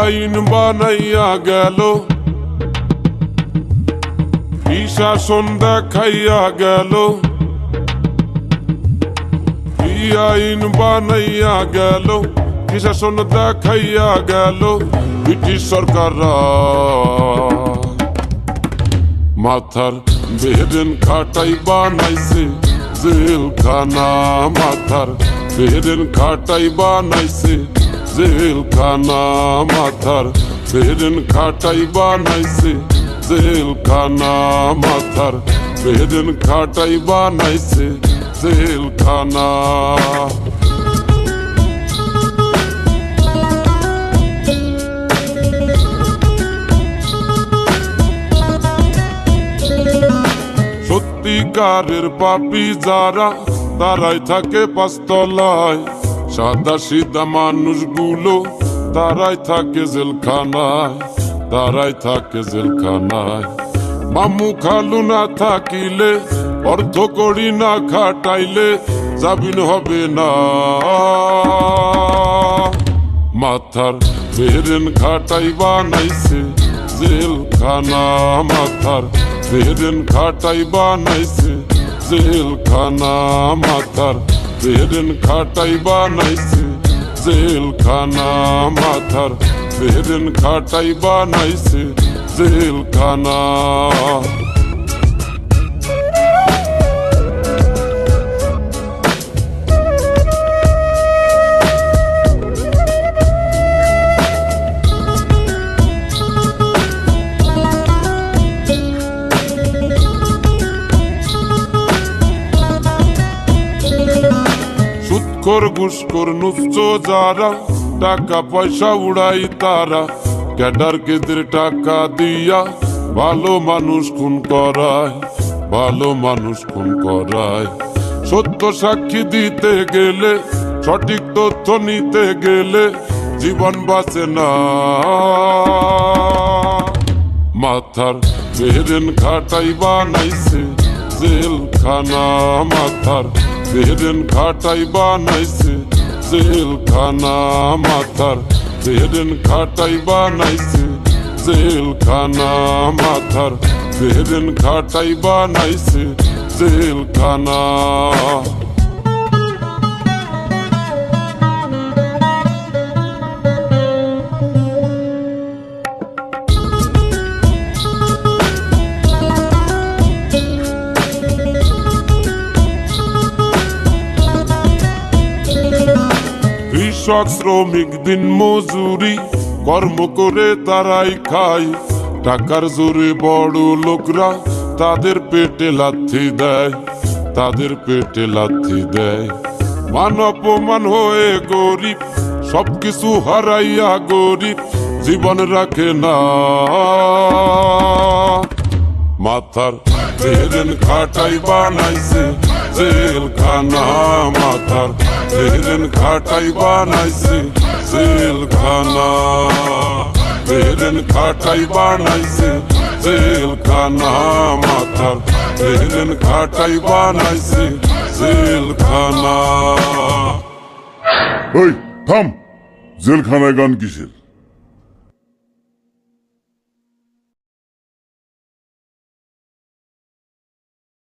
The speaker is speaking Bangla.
আইন বানাইয়া গেল, শাসন দেখাইয়া গেল। আইন বানাইয়া গেল, শাসন দেখাইয়া গেল। ব্রিটিশ সরকার মাথার বেহেরেন খাটাই বানাইছে জেলখানা, মাথার বেহেরেন খাটাই বানাইছে জেলখানা, মাথার বেহেরেন খাটাই বানাইছে জেলখানা, মাথার বেহেরেন খাটাই বানাইছে জেলখানা। সত্যিকারের পাপী যারা তারাই থাকে পাঁচতলায়, সাদা সিধা মানুষগুলো তারাই থাকে জেলখানায়, তারাই থাকে জেলখানায়। মামু খালু না থাকিলে, অর্থ করি না খাটাইলে জামিন হবে না। মাথার বেহেরেন খাটাই বানাইছে জেলখানা, মাথার বেহেরেন খাটাই বানাইছে জেলখানা, মাথার বেহেরেন খাটাই বানাইছে জেলখানা, মাথার বেহেরেন খাটাই বানাইছে জেলখানা। সুৎখোর ঘুষখোর নুচ্ছ যারা, টাকা পয়সা উড়াই তারা, ক্যাডার কেদের টাকা দিয়া ভালো মানুষ খুন করায়, ভালো মানুষ খুন করায়। সত্য সাক্ষী দিতে গেলে, সঠিক তথ্য নিতে গেলে জীবন বাঁচে না। মাথার বেহেরেন খাটাই বানাইছে জেলখানা, মাথার বেহেরেন খাটাই বানাইছে জেলখানা, মাথার বেহেরেন খাটাই বানাইছে জেলখানা, মাথার বেহেরেন খাটাই বানাইছে জেলখানা। কৃষক শ্রমিক দিন মজুরি কর্ম করে তারাই খায়, টাকার জোরে বড় লোকরা তাদের পেটে লাথি দেয়, তাদের পেটে লাথি দেয়। মান অপমান হয়ে গরিব, সবকিছু হারাইয়া গরিব জীবন রাখে না। মাথার বেহেরেন খাটাই বানাইছে জেলখানা, মাথার বেহেরেন খাটাই বানাইছে জেলখানা, বেহেরেন খাটাই বানাইছে জেলখানা, মাথার বেহেরেন খাটাই বানাইছে জেলখানা। ওই থাম, জেলখানায় গান কিসের?